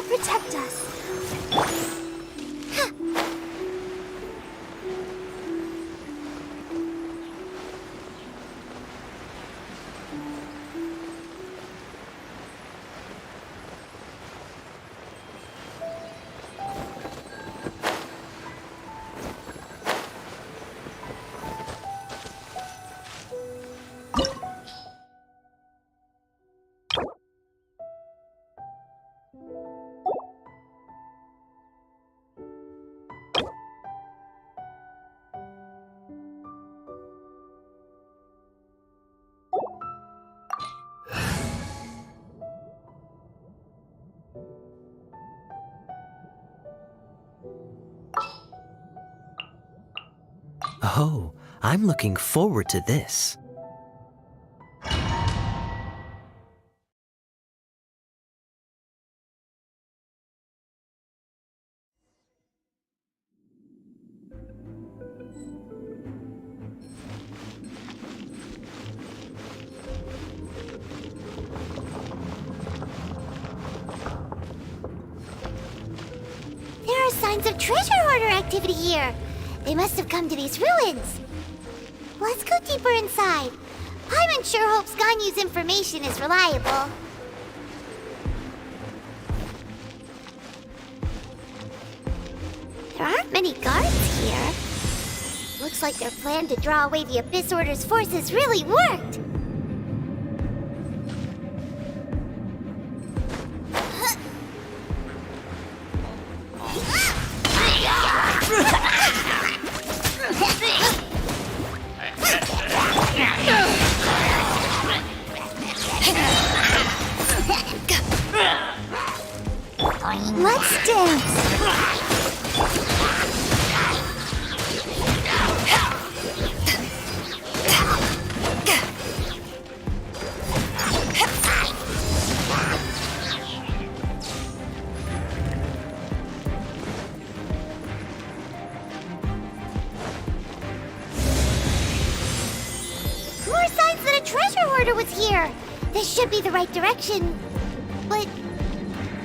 Protect us. Oh, I'm looking forward to this. There are signs of treasure hoarder activity here. They must have come to these ruins. Let's go deeper inside. Paimon sure hopes Ganyu's information is reliable. There aren't many guards here. Looks like their plan to draw away the Abyss Order's forces really worked. Let's dance! More signs that a treasure hoarder was here! This should be the right direction, but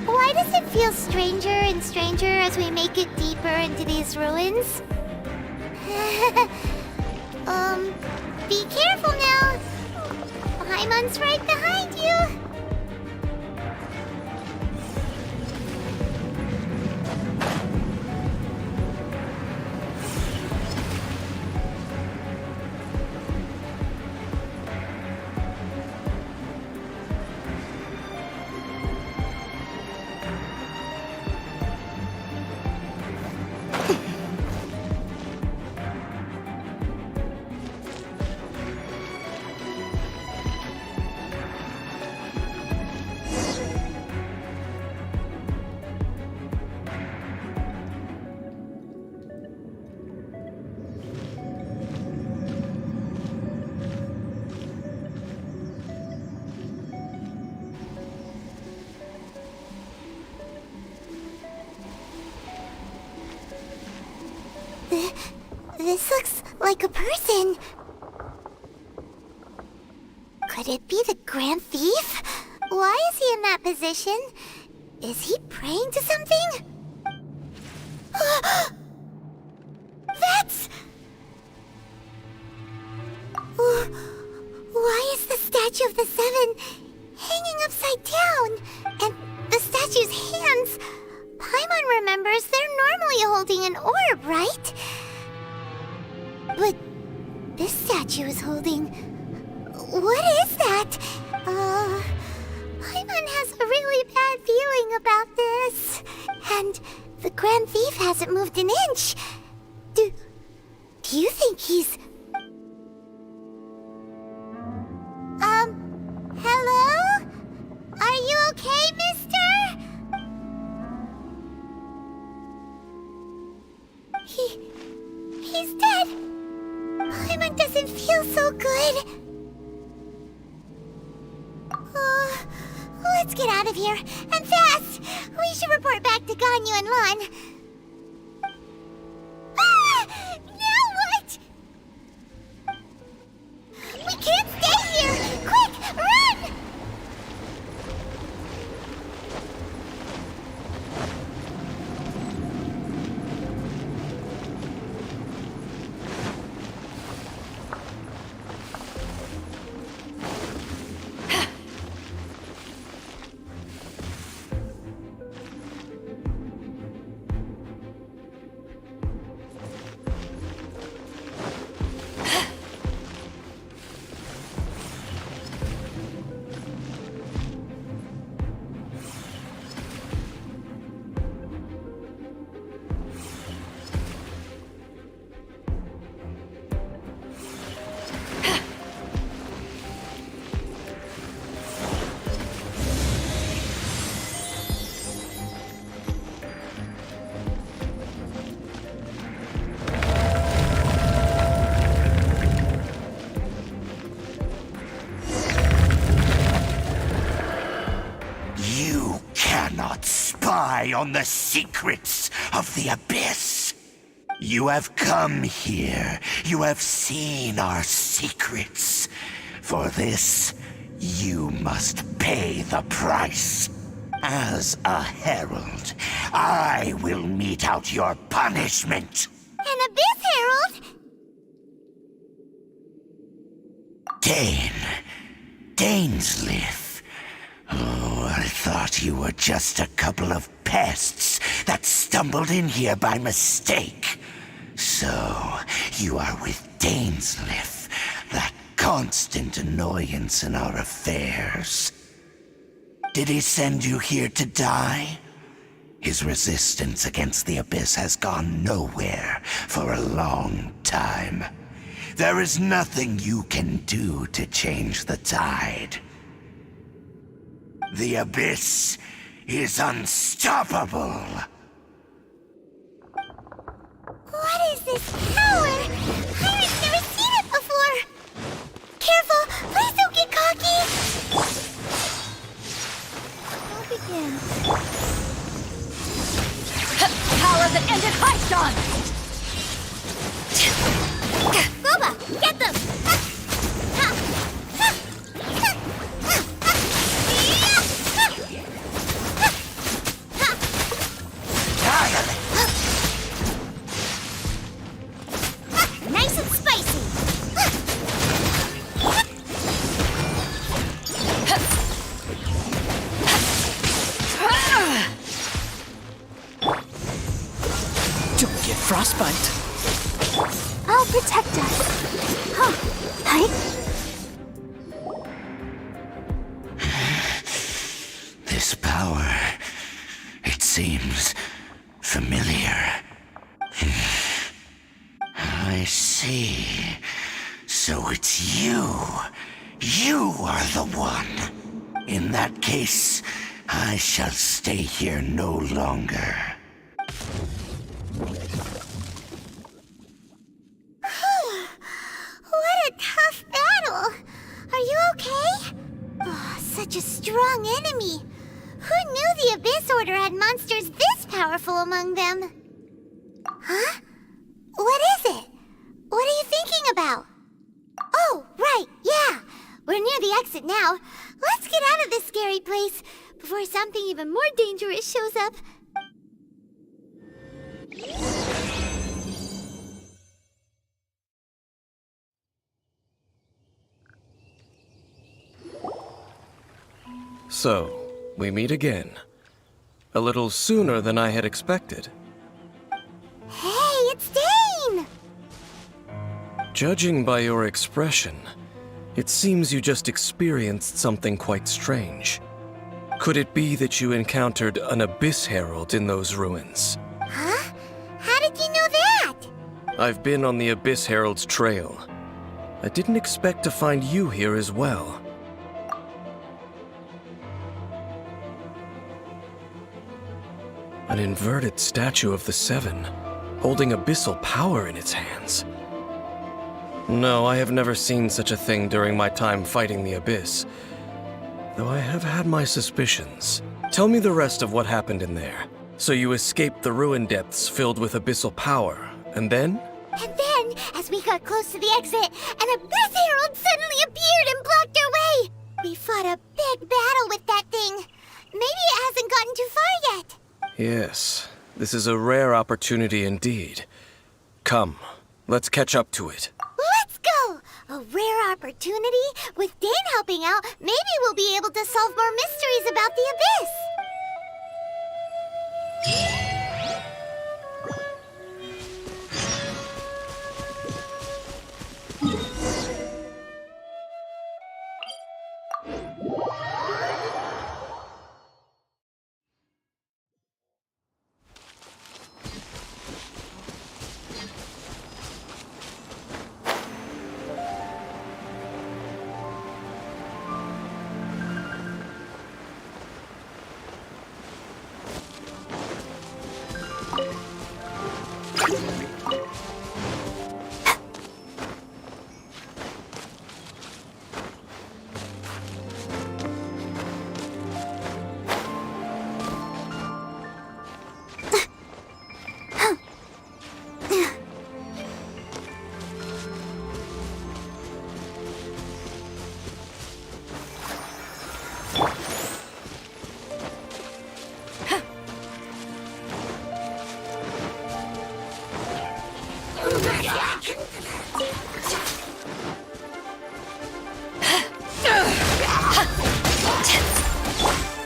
why does it feel stranger and stranger as we make it deeper into these ruins? Be careful now! Paimon's right behind you! This looks like a person. Could it be the Grand Thief? Why is he in that position? Is he praying to something? That's... Why is the statue of the Seven hanging upside down? And the statue's hands... Paimon remembers they're normally holding an orb, right? But this statue is holding... What is that? Paimon has hasn't moved an inch. Do you think he's... Hello? Are you okay, mister? He's dead. Paimon doesn't feel so good. Let's get out of here, and fast! We should report back to Ganyu and Lon. Ah! Now what? We can't stay here! Quick, run! On the secrets of the Abyss. You have come here. You have seen our secrets. For this, you must pay the price. As a herald, I will mete out your punishment. An Abyss Herald? Dainsleif. Oh, I thought you were just a couple of pests that stumbled in here by mistake. So, you are with Dainsleif, that constant annoyance in our affairs. Did he send you here to die? His resistance against the Abyss has gone nowhere for a long time. There is nothing you can do to change the tide. The Abyss is unstoppable. What is this power? Pirate's never seen it before. Careful, please don't get cocky. I'll begin. Power that ended Heiston! Boba, get them! Nice and spicy! Don't get frostbite. I'll protect us. Huh. Hi? This power, it seems familiar. I see. So it's you. You are the one. In that case, I shall stay here no longer. What a tough battle! Are you okay? Oh, such a strong enemy. Who knew the Abyss Order had monsters this powerful among them? Huh? What is it? What are you thinking about? Oh, right, yeah. We're near the exit now. Let's get out of this scary place before something even more dangerous shows up. So, we meet again. A little sooner than I had expected. Hey, it's Dane! Judging by your expression, it seems you just experienced something quite strange. Could it be that you encountered an Abyss Herald in those ruins? Huh? I've been on the Abyss Herald's trail. I didn't expect to find you here as well. An inverted statue of the Seven, holding abyssal power in its hands. No, I have never seen such a thing during my time fighting the Abyss, though I have had my suspicions. Tell me the rest of what happened in there. So you escaped the ruin depths filled with abyssal power, and then? And then, as we got close to the exit, an Abyss Herald suddenly appeared and blocked our way! We fought a big battle with that thing. Maybe it hasn't gotten too far yet. Yes, this is a rare opportunity indeed. Come, let's catch up to it. Let's go! A rare opportunity? With Dane helping out, maybe we'll be able to solve more mysteries about the Abyss!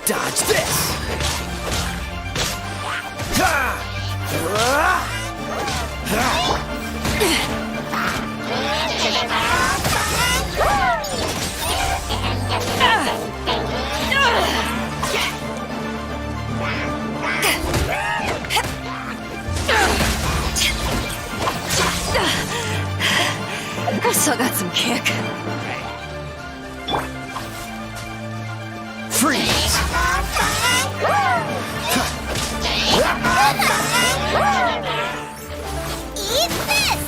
Dodge this! I still got some kick. Freeze! Eat this!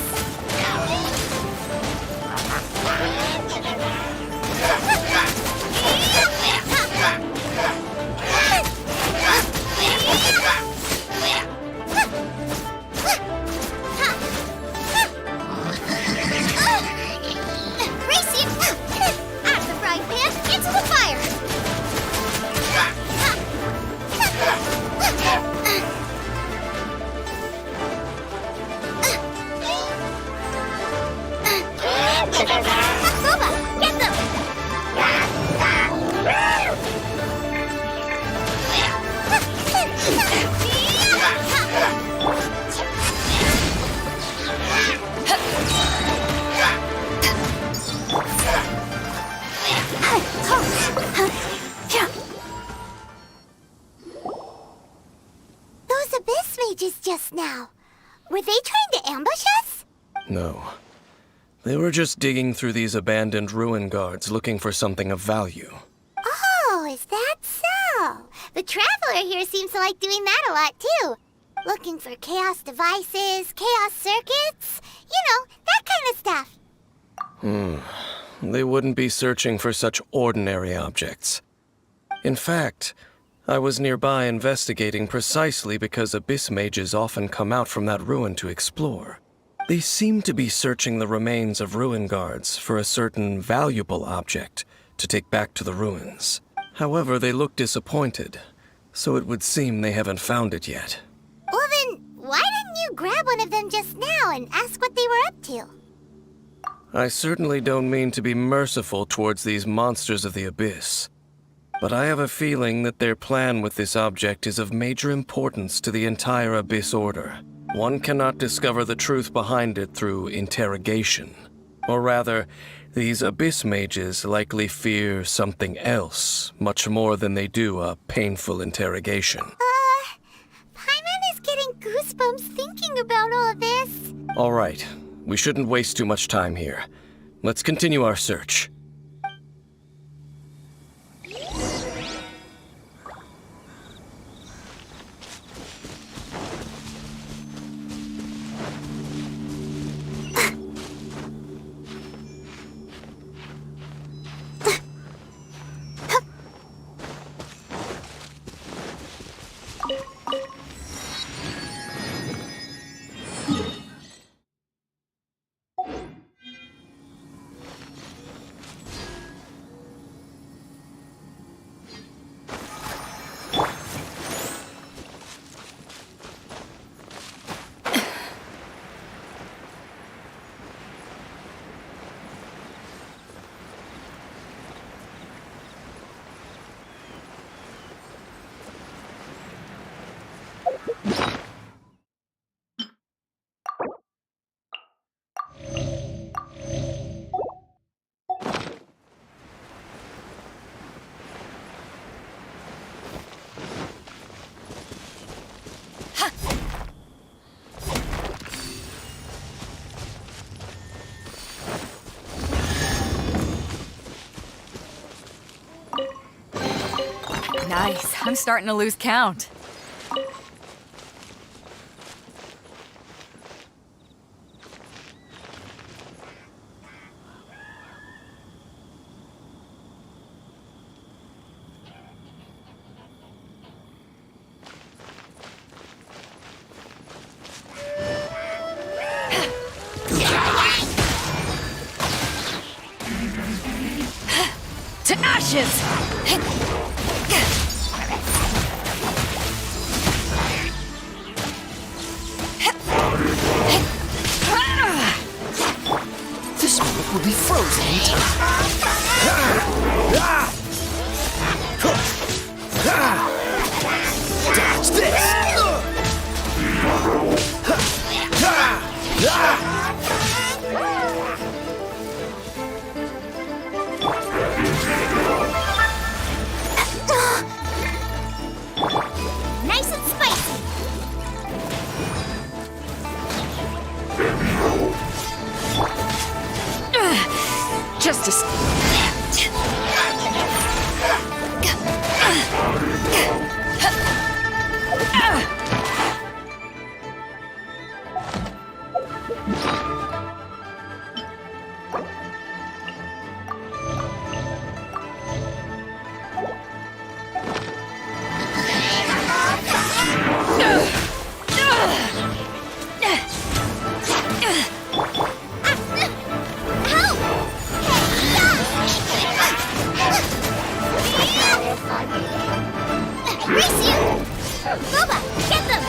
Racing! Out of the frying pan, into the fire! Boba, get them! Those Abyss mages just now. Were they trying to ambush us? No. They were just digging through these abandoned ruin guards looking for something of value. Oh, is that so? The Traveler here seems to like doing that a lot, too. Looking for chaos devices, chaos circuits, that kind of stuff. They wouldn't be searching for such ordinary objects. In fact, I was nearby investigating precisely because Abyss mages often come out from that ruin to explore. They seem to be searching the remains of ruin guards for a certain valuable object to take back to the ruins. However, they look disappointed, so it would seem they haven't found it yet. Well then, why didn't you grab one of them just now and ask what they were up to? I certainly don't mean to be merciful towards these monsters of the Abyss, but I have a feeling that their plan with this object is of major importance to the entire Abyss Order. One cannot discover the truth behind it through interrogation. Or rather, these Abyss mages likely fear something else, much more than they do a painful interrogation. Paimon is getting goosebumps goosebumps thinking about all this. All right. We shouldn't waste too much time here. Let's continue our search. Nice. I'm starting to lose count. To ashes! This moment will be frozen in time. Dodge this! Nice and spicy. Just a... Race you! Boba, get them!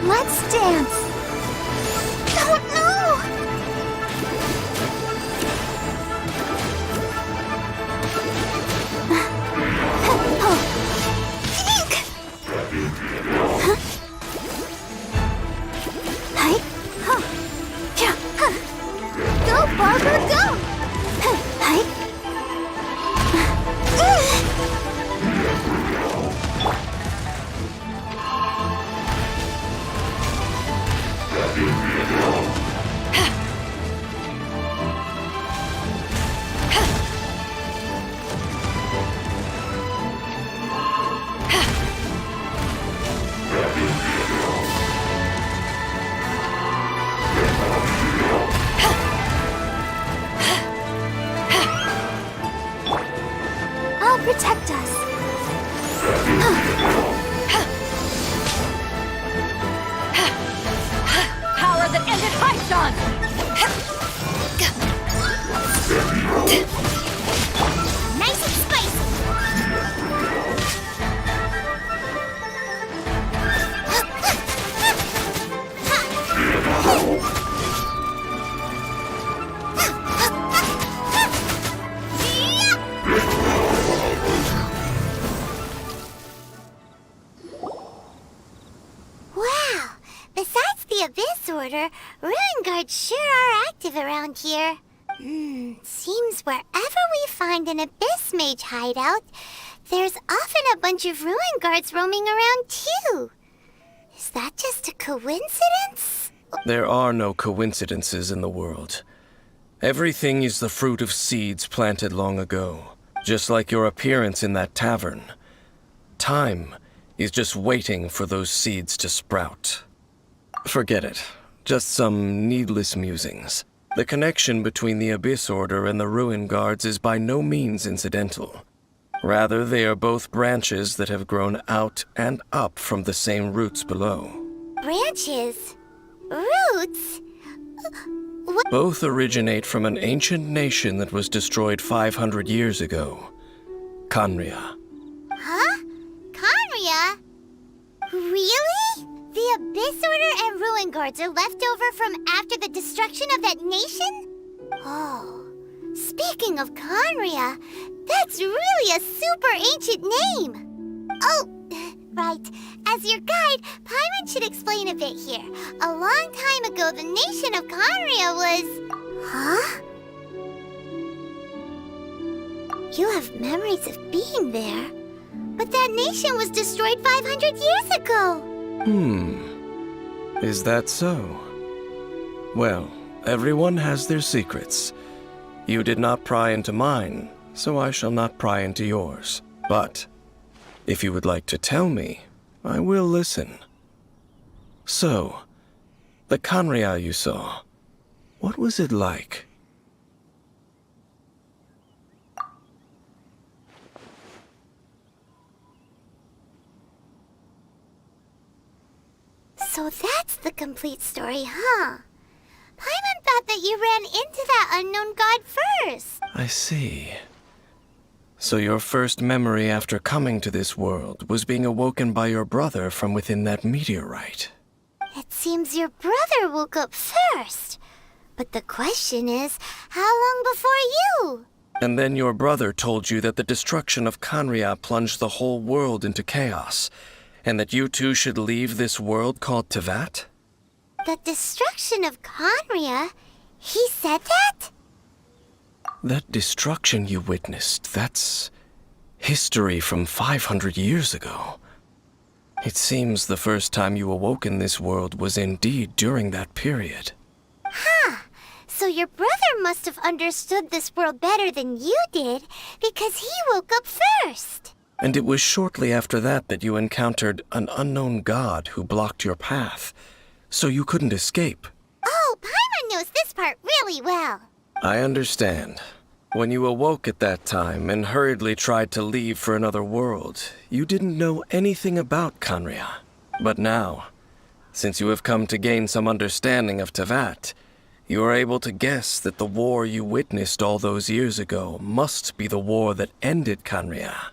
Let's dance. Oh no! Ink! Huh? Hi. Huh. Yeah. Huh. Go, Barber, go! Hi. I'll protect us. Power that ended Python! Nice and spicy. here, ruin guards sure are active around here. Seems wherever we find an Abyss Mage hideout, there's often a bunch of ruin guards roaming around too. Is that just a coincidence? There are no coincidences in the world. Everything is the fruit of seeds planted long ago, just like your appearance in that tavern. Time is just waiting for those seeds to sprout. Forget it. Just some needless musings. The connection between the Abyss Order and the Ruin Guards is by no means incidental. Rather, they are both branches that have grown out and up from the same roots below. Branches? Roots? What? Both originate from an ancient nation that was destroyed 500 years ago. Khaenri'ah. Huh? Khaenri'ah? Really? The Abyss Order and Ruin Guards are left over from after the destruction of that nation? Oh, speaking of Khaenri'ah, that's really a super ancient name. Oh, right. As your guide, Paimon should explain a bit here. A long time ago, the nation of Khaenri'ah was... Huh? You have memories of being there. But that nation was destroyed 500 years ago. Is that so? Well, everyone has their secrets. You did not pry into mine, so I shall not pry into yours. But, if you would like to tell me, I will listen. So, the Khaenri'ah you saw, what was it like? So that's the complete story, huh? Paimon thought that you ran into that unknown god first. I see. So your first memory after coming to this world was being awoken by your brother from within that meteorite. It seems your brother woke up first. But the question is, how long before you? And then your brother told you that the destruction of Khaenri'ah plunged the whole world into chaos, and that you two should leave this world called Teyvat? The destruction of Khaenri'ah? He said that? That destruction you witnessed, that's history from 500 years ago. It seems the first time you awoke in this world was indeed during that period. Huh. So your brother must have understood this world better than you did, because he woke up first. And it was shortly after that that you encountered an unknown god who blocked your path, so you couldn't escape. Oh, Paimon knows this part really well. I understand. When you awoke at that time and hurriedly tried to leave for another world, you didn't know anything about Khaenri'ah. But now, since you have come to gain some understanding of Teyvat, you are able to guess that the war you witnessed all those years ago must be the war that ended Khaenri'ah.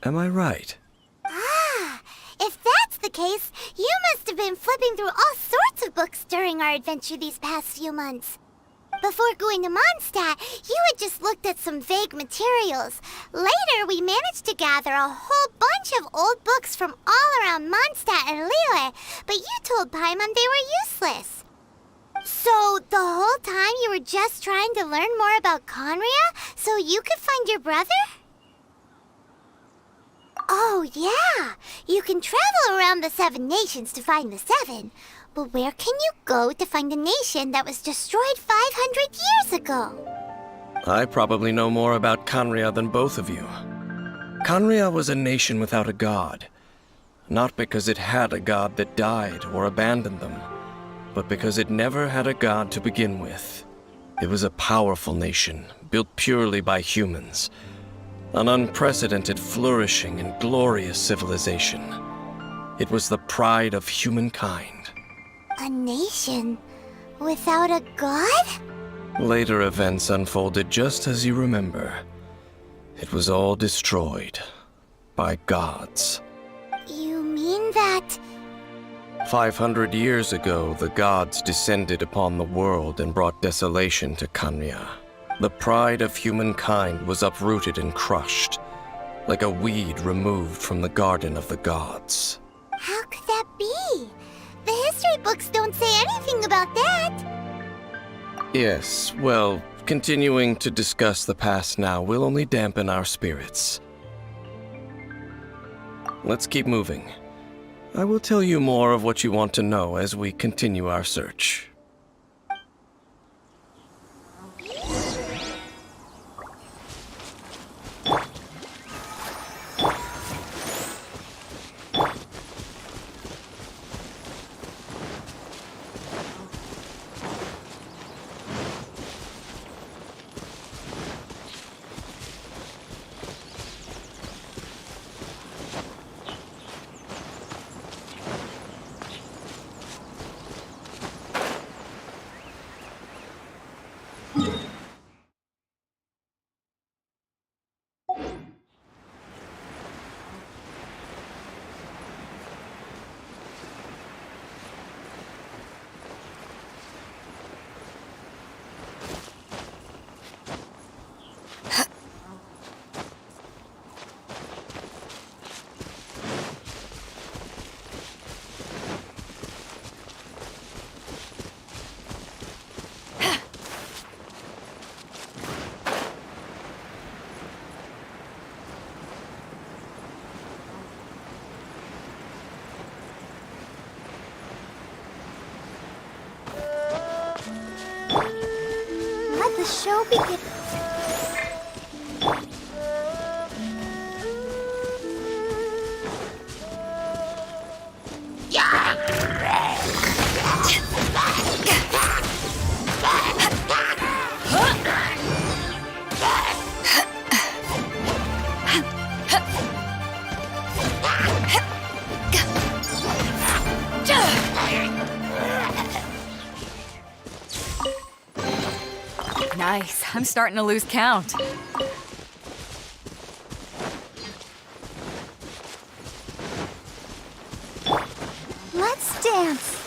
Am I right? Ah, if that's the case, you must have been flipping through all sorts of books during our adventure these past few months. Before going to Mondstadt, you had just looked at some vague materials. Later, we managed to gather a whole bunch of old books from all around Mondstadt and Liyue, but you told Paimon they were useless. So, the whole time you were just trying to learn more about Khaenri'ah so you could find your brother? Oh, yeah. You can travel around the 7 nations to find the 7. But where can you go to find a nation that was destroyed 500 years ago? I probably know more about Khaenri'ah than both of you. Khaenri'ah was a nation without a god. Not because it had a god that died or abandoned them, but because it never had a god to begin with. It was a powerful nation, built purely by humans. An unprecedented, flourishing, and glorious civilization. It was the pride of humankind. A nation without a god? Later events unfolded just as you remember. It was all destroyed by gods. You mean that... 500 years ago, the gods descended upon the world and brought desolation to Khaenri'ah. The pride of humankind was uprooted and crushed, like a weed removed from the garden of the gods. How could that be? The history books don't say anything about that. Yes, well, continuing to discuss the past now will only dampen our spirits. Let's keep moving. I will tell you more of what you want to know as we continue our search. Let the show begin. Nice. I'm starting to lose count. Let's dance.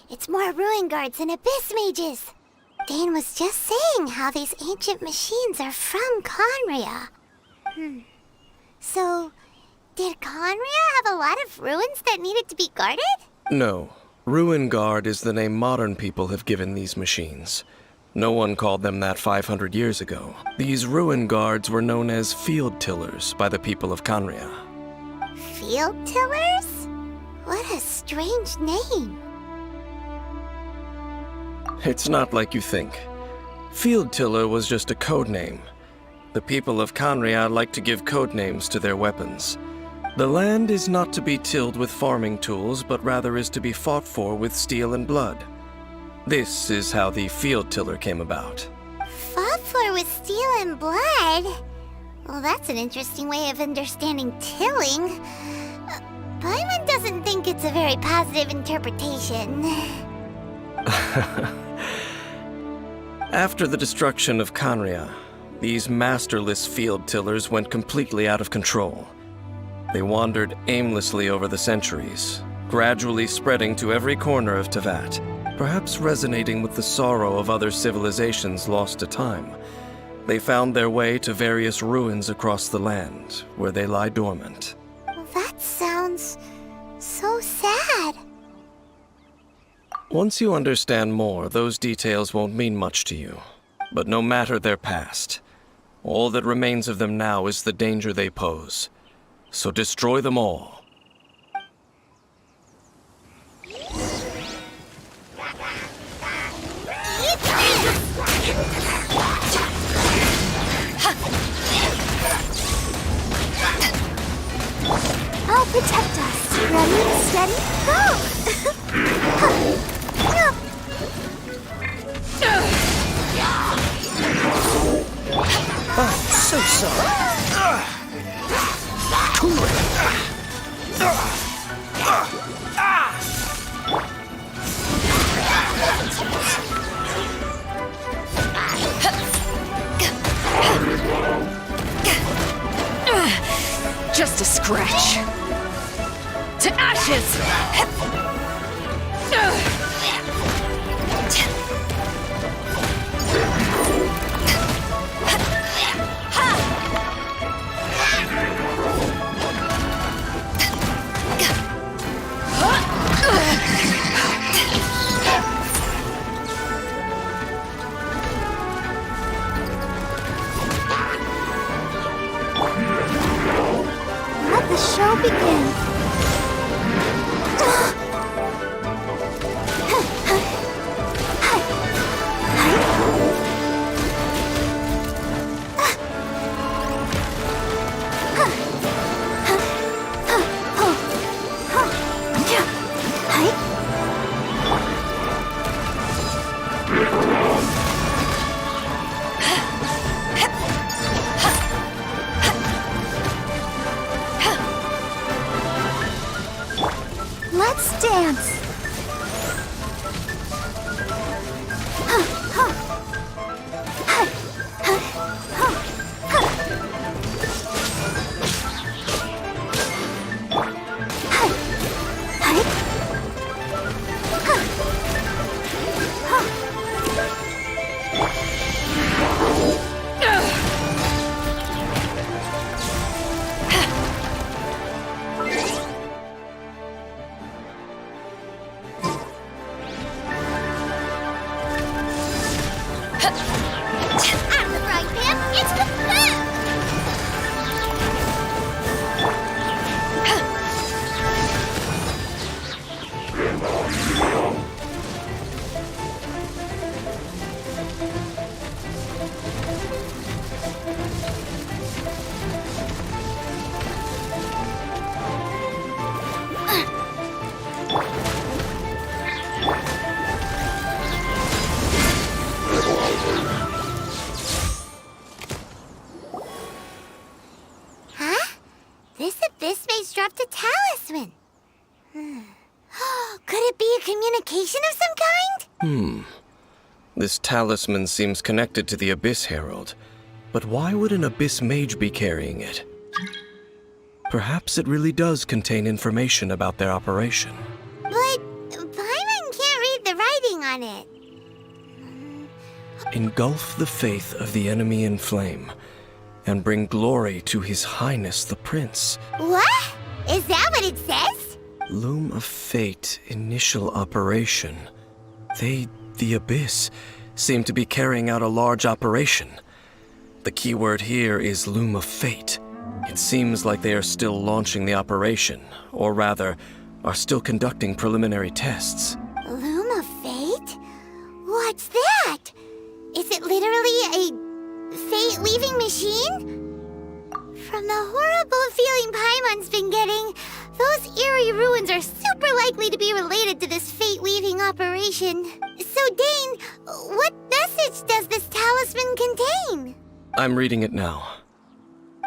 It's more ruin guards and abyss mages. Dane was just saying how these ancient machines are from Conria. So, did Conria have a lot of ruins that needed to be guarded? No. Ruin Guard is the name modern people have given these machines. No one called them that 500 years ago. These Ruin Guards were known as Field Tillers by the people of Conria. Field Tillers? What a strange name. It's not like you think. Field Tiller was just a code name. The people of Conria like to give code names to their weapons. The land is not to be tilled with farming tools, but rather is to be fought for with steel and blood. This is how the Field Tiller came about. Fought for with steel and blood? Well, that's an interesting way of understanding tilling. Paimon doesn't think it's a very positive interpretation. After the destruction of Conria, These masterless field tillers went completely out of control. They wandered aimlessly over the centuries, gradually spreading to every corner of Teyvat, perhaps resonating with the sorrow of other civilizations lost to time. They found their way to various ruins across the land, where they lie dormant. That sounds so sad. Once you understand more, those details won't mean much to you. But no matter their past, all that remains of them now is the danger they pose. So destroy them all. I'll protect us. Ready, steady, go! I'm so sorry. Cool Just a scratch. To ashes! Let the show begin. Let's dance. I'm the right man. It's the plan. Huh? This abyss mage dropped a talisman. Could it be a communication of some kind? This talisman seems connected to the Abyss Herald. But why would an Abyss Mage be carrying it? Perhaps it really does contain information about their operation. But Paimon can't read the writing on it. Engulf the faith of the enemy in flame, and bring glory to His Highness the Prince. What? Is that what it says? Loom of Fate initial operation. They, the Abyss, seem to be carrying out a large operation. The keyword here is Loom of Fate. It seems like they are still launching the operation, or rather, are still conducting preliminary tests. Loom of Fate? What's that? Is it literally a fate-weaving machine? From the horrible feeling Paimon's been getting, those eerie ruins are super likely to be related to this fate-weaving operation. So, Dane, what message does this talisman contain? I'm reading it now.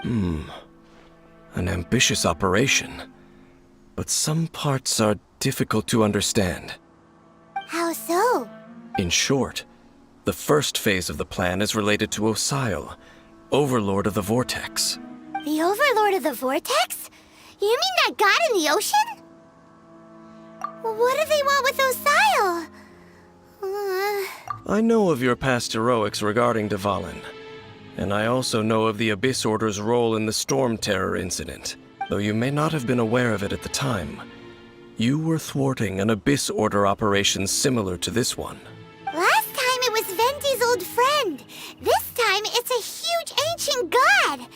An ambitious operation. But some parts are difficult to understand. How so? In short, the first phase of the plan is related to Osile, Overlord of the Vortex. The Overlord of the Vortex? You mean that god in the ocean? What do they want with Osile? I know of your past heroics regarding Dvalin, and I also know of the Abyss Order's role in the Storm Terror incident. Though you may not have been aware of it at the time, you were thwarting an Abyss Order operation similar to this one. Last time it was Venti's old friend. This time it's a huge ancient god.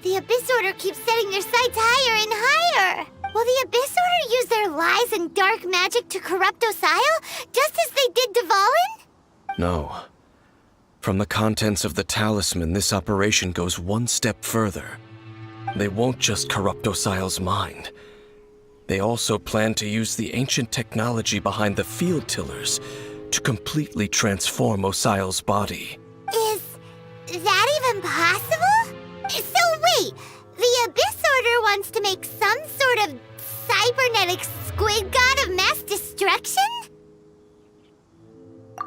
The Abyss Order keeps setting their sights higher and higher. Will the Abyss Order use their lies and dark magic to corrupt Osile, just as they did Dvalin? No. From the contents of the talisman, this operation goes one step further. They won't just corrupt Osile's mind. They also plan to use the ancient technology behind the field tillers to completely transform Osile's body. Is that even possible? So wait, the Abyss Order wants to make some sort of cybernetic squid god of mass destruction?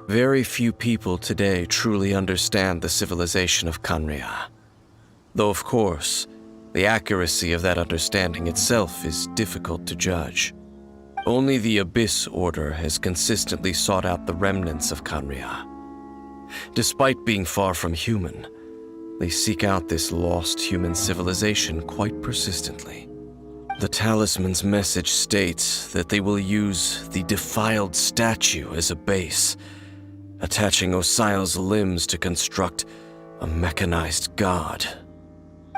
Very few people today truly understand the civilization of Khaenri'ah. Though, of course, the accuracy of that understanding itself is difficult to judge. Only the Abyss Order has consistently sought out the remnants of Khaenri'ah. Despite being far from human, they seek out this lost human civilization quite persistently. The talisman's message states that they will use the defiled statue as a base, attaching Osile's limbs to construct a mechanized god.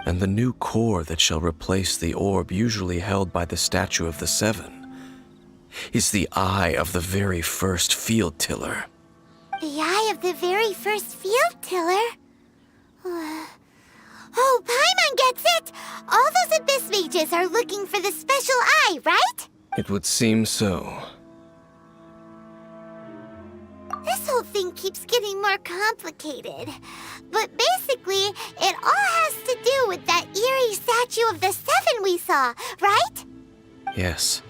And the new core that shall replace the orb usually held by the Statue of the Seven is the eye of the very first field tiller. The eye of the very first field tiller? Oh, Paimon gets it! All those Abyss mages are looking for the special eye, right? It would seem so. This whole thing keeps getting more complicated. But basically, it all has to do with that eerie Statue of the Seven we saw, right? Yes.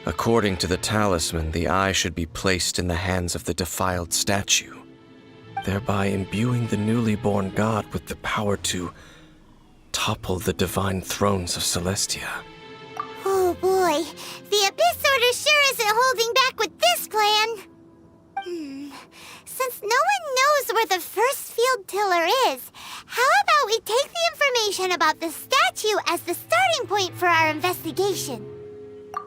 According to the talisman, the eye should be placed in the hands of the defiled statue, thereby imbuing the newly born god with the power to topple the divine thrones of Celestia. Oh boy, the Abyss Order sure isn't holding back with this plan. Since no one knows where the first field tiller is, how about we take the information about the statue as the starting point for our investigation?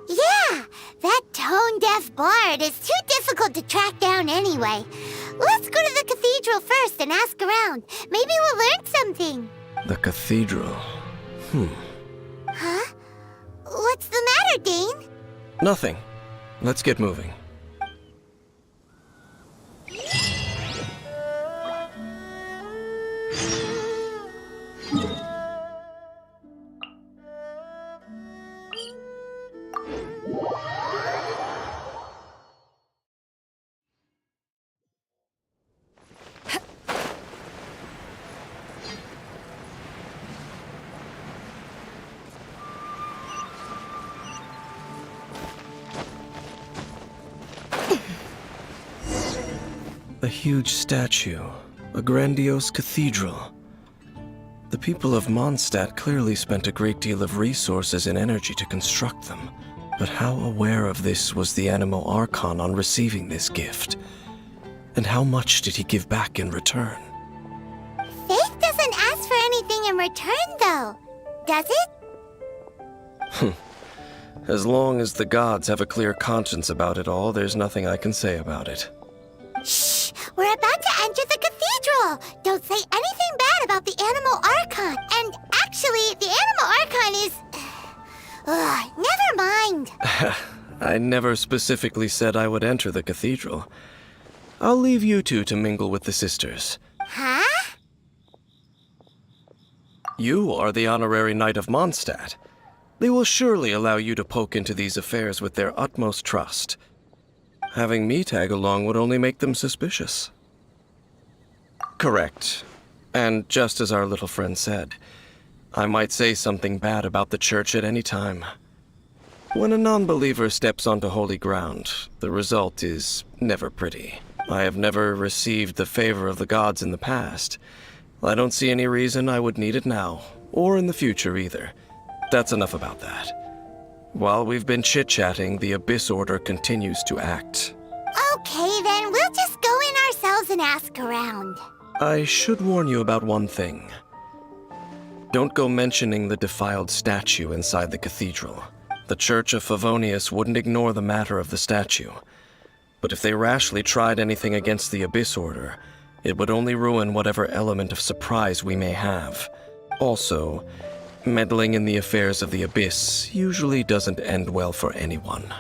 Yeah, that tone-deaf bard is too difficult to track down anyway. Let's go to the cathedral first and ask around. Maybe we'll learn something. The cathedral. Huh? What's the matter, Dane? Nothing. Let's get moving. A huge statue, a grandiose cathedral. The people of Mondstadt clearly spent a great deal of resources and energy to construct them. But how aware of this was the Animo Archon on receiving this gift? And how much did he give back in return? Faith doesn't ask for anything in return, though, does it? As long as the gods have a clear conscience about it all, there's nothing I can say about it. Shh! We're about to enter the cathedral! Don't say anything bad about the Animal Archon. And actually, the Animal Archon is... never mind. I never specifically said I would enter the cathedral. I'll leave you two to mingle with the sisters. Huh? You are the honorary knight of Mondstadt. They will surely allow you to poke into these affairs with their utmost trust. Having me tag along would only make them suspicious. Correct. And just as our little friend said, I might say something bad about the church at any time. When a non-believer steps onto holy ground, the result is never pretty. I have never received the favor of the gods in the past, I don't see any reason I would need it now, or in the future either. That's enough about that. While we've been chit-chatting, the Abyss Order continues to act. Okay, then we'll just go in ourselves and ask around. I should warn you about one thing. Don't go mentioning the defiled statue inside the cathedral. The Church of Favonius wouldn't ignore the matter of the statue. But if they rashly tried anything against the Abyss Order, it would only ruin whatever element of surprise we may have. Also, meddling in the affairs of the Abyss usually doesn't end well for anyone.